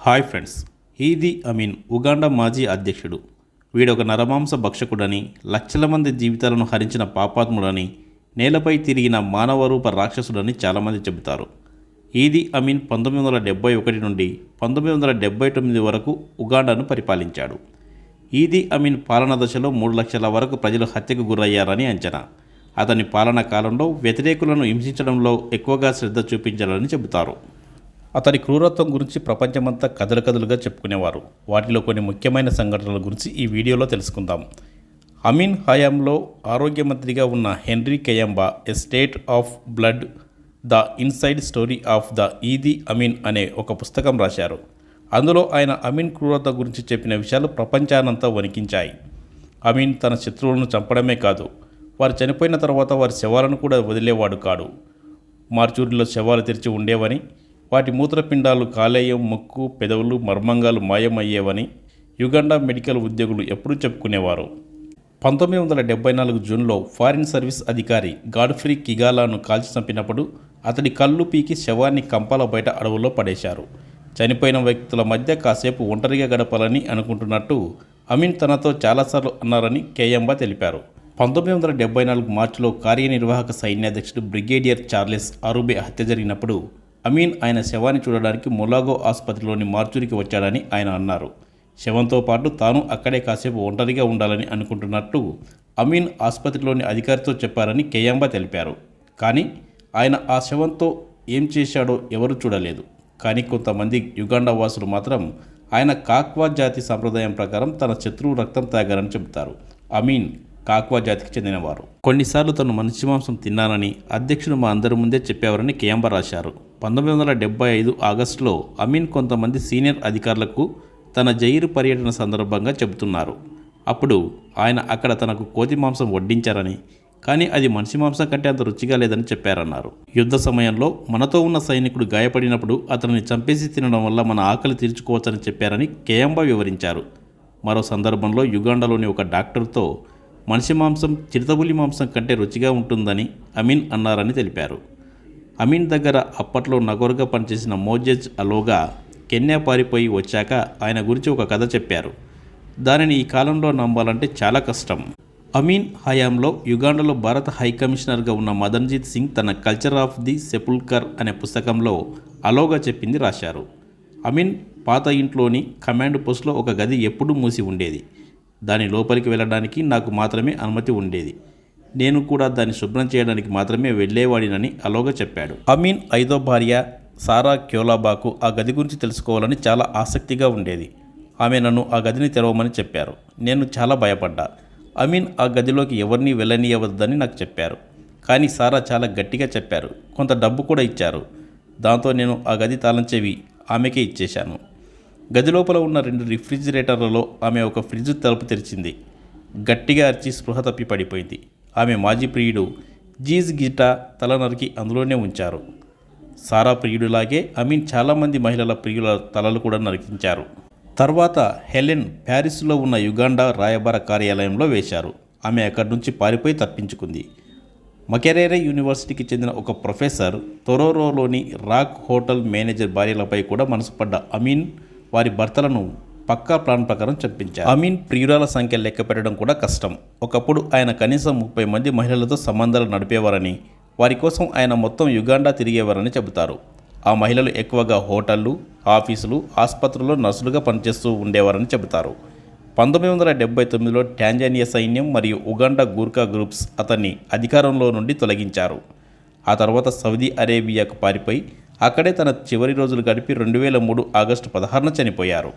Hi friends, Edhi Amin Uganda మాజీ అధ్యక్షుడు. వీడొక నరమాంస భక్షకుడని, లక్షల మంది జీవితాలను హరించిన పాపాత్ముడని, నేలపై తిరిగిన మానవరూప రాక్షసుడని చాలామంది చెబుతారు. ఈదీ అమీన్ 1971 నుండి 1979 వరకు ఉగాండాను పరిపాలించాడు. ఈదీ అమీన్ పాలన దశలో 3 లక్షల వరకు ప్రజలు హత్యకు గురయ్యారని అంచనా. అతని పాలనా కాలంలో వ్యతిరేకులను హింసించడంలో ఎక్కువగా శ్రద్ధ చూపించాలని చెబుతారు. అతని క్రూరత్వం గురించి ప్రపంచమంతా కథలుగా చెప్పుకునేవారు. వాటిలో కొన్ని ముఖ్యమైన సంఘటనల గురించి ఈ వీడియోలో తెలుసుకుందాం. అమీన్ హయాంలో ఆరోగ్య మంత్రిగా ఉన్న Henry Kyemba a state of blood, the inside story of the Idi Amin అనే ఒక పుస్తకం రాశారు. అందులో ఆయన అమీన్ క్రూరత్వం గురించి చెప్పిన విషయాలు ప్రపంచానంతా వణికించాయి. అమీన్ తన శత్రువులను చంపడమే కాదు, వారు చనిపోయిన తర్వాత వారి శవాలను కూడా వదిలేవాడు కాడు. మార్చూరిలో శవాలు తెరిచి ఉండేవని, వాటి మూత్రపిండాలు కాలేయం, ముక్కు, పెదవులు, మర్మంగాలు మాయమయ్యేవని యుగండా మెడికల్ ఉద్యోగులు ఎప్పుడూ చెప్పుకునేవారు. 1974 జూన్లో ఫారిన్ సర్వీస్ అధికారి గాడ్ఫ్రీ కిగాలాను కాల్చి చంపినప్పుడు అతడి కళ్ళు పీకి శవాన్ని కంపాల బయట అడవుల్లో పడేశారు. చనిపోయిన వ్యక్తుల మధ్య కాసేపు ఒంటరిగా గడపాలని అనుకుంటున్నట్టు అమీన్ తనతో చాలాసార్లు అన్నారని కేయంబా తెలిపారు. 1974 మార్చిలో కార్యనిర్వాహక సైన్యాధ్యక్షుడు బ్రిగేడియర్ చార్లెస్ అరూబే హత్య జరిగినప్పుడు అమీన్ ఆయన శవాన్ని చూడడానికి మొలాగో ఆసుపత్రిలోని మార్చురికి వచ్చాడని ఆయన అన్నారు. శవంతో పాటు తాను అక్కడే కాసేపు ఒంటరిగా ఉండాలని అనుకుంటున్నట్టు అమీన్ ఆసుపత్రిలోని అధికారితో చెప్పారని కేయంబా తెలిపారు. కానీ ఆయన ఆ శవంతో ఏం చేశాడో ఎవరూ చూడలేదు. కానీ కొంతమంది యుగాండా వాసులు మాత్రం ఆయన కాక్వా జాతి సంప్రదాయం ప్రకారం తన శత్రువు రక్తం తాగారని చెబుతారు. అమీన్ కాక్వా జాతికి చెందినవారు. కొన్నిసార్లు తను మనిషి మాంసం తిన్నానని అధ్యక్షుడు మా అందరి ముందే చెప్పేవారని కేయంబా రాశారు. 1975 ఆగస్టులో అమీన్ కొంతమంది సీనియర్ అధికారులకు తన జైలు పర్యటన సందర్భంగా చెబుతున్నారు. అప్పుడు ఆయన అక్కడ తనకు కోతి మాంసం వడ్డించారని, కానీ అది మనిషి మాంసం కంటే అంత రుచిగా లేదని చెప్పారన్నారు. యుద్ధ సమయంలో మనతో ఉన్న సైనికుడు గాయపడినప్పుడు అతనిని చంపేసి తినడం వల్ల మన ఆకలి తీర్చుకోవచ్చని చెప్పారని కేయంబా వివరించారు. మరో సందర్భంలో యుగాండాలోని ఒక డాక్టర్తో మనిషి మాంసం చిరుతపులి మాంసం కంటే రుచిగా ఉంటుందని అమీన్ అన్నారని తెలిపారు. అమీన్ దగ్గర అప్పట్లో నగోరుగా పనిచేసిన మోజెజ్ అలోగా కెన్యా పారిపోయి వచ్చాక ఆయన గురించి ఒక కథ చెప్పారు. దానిని ఈ కాలంలో నమ్మాలంటే చాలా కష్టం. అమీన్ హయాంలో యుగాండాలో భారత హైకమిషనర్గా ఉన్న మదన్జీత్ సింగ్ తన కల్చర్ ఆఫ్ ది సెపుల్కర్ అనే పుస్తకంలో అలోగా చెప్పింది రాశారు. అమీన్ పాత ఇంట్లోని కమాండ్ పోస్ట్లో ఒక గది ఎప్పుడూ మూసి ఉండేది. దాని లోపలికి వెళ్ళడానికి నాకు మాత్రమే అనుమతి ఉండేది. నేను కూడా దాన్ని శుభ్రం చేయడానికి మాత్రమే వెళ్ళేవాడినని అలోగా చెప్పాడు. అమీన్ 5వ భార్య సారా క్యోలాబాకు ఆ గది గురించి తెలుసుకోవాలని చాలా ఆసక్తిగా ఉండేది. ఆమె నన్ను ఆ గదిని తెరవమని చెప్పారు. నేను చాలా భయపడ్డా. అమీన్ ఆ గదిలోకి ఎవరిని వెళ్ళనీయవద్దని నాకు చెప్పారు. కానీ సారా చాలా గట్టిగా చెప్పారు. కొంత డబ్బు కూడా ఇచ్చారు. దాంతో నేను ఆ గది తాళం చెవి ఆమెకే ఇచ్చేశాను. గది లోపల ఉన్న 2 రిఫ్రిజిరేటర్లలో ఆమె ఒక ఫ్రిడ్జ్ తలుపు తెరిచింది. గట్టిగా అరిచి స్పృహ తప్పి పడిపోయింది. ఆమె మాజీ ప్రియుడు జీజ్ గిటా తల నరికి అందులోనే ఉంచారు. సారా ప్రియుడిలాగే అమీన్ చాలామంది మహిళల ప్రియుల తలలు కూడా నరికించారు. తర్వాత హెలెన్ ప్యారిస్లో ఉన్న యుగాండా రాయబార కార్యాలయంలో వేశారు. ఆమె అక్కడి నుంచి పారిపోయి తప్పించుకుంది. మకెరేరే యూనివర్సిటీకి చెందిన ఒక ప్రొఫెసర్, తొరోరోలోని రాక్ హోటల్ మేనేజర్ భార్యలపై కూడా మనసు పడ్డ అమీన్ వారి భర్తలను పక్కా ప్లాన్ ప్రకారం చంపించారు. అమీన్ ప్రియురాల సంఖ్య లెక్క పెట్టడం కూడా కష్టం. ఒకప్పుడు ఆయన కనీసం 30 మంది మహిళలతో సంబంధాలు నడిపేవారని, వారి కోసం ఆయన మొత్తం యుగాండా తిరిగేవారని చెబుతారు. ఆ మహిళలు ఎక్కువగా హోటళ్లు, ఆఫీసులు, ఆసుపత్రుల్లో నర్సులుగా పనిచేస్తూ ఉండేవారని చెబుతారు. 1979లో టాంజానియా సైన్యం మరియు ఉగాండా గూర్ఖా గ్రూప్స్ అతన్ని అధికారంలో నుండి తొలగించారు. ఆ తర్వాత సౌదీ అరేబియాకు పారిపోయి అక్కడే తన చివరి రోజులు గడిపి 2003 ఆగస్టు 16న చనిపోయారు.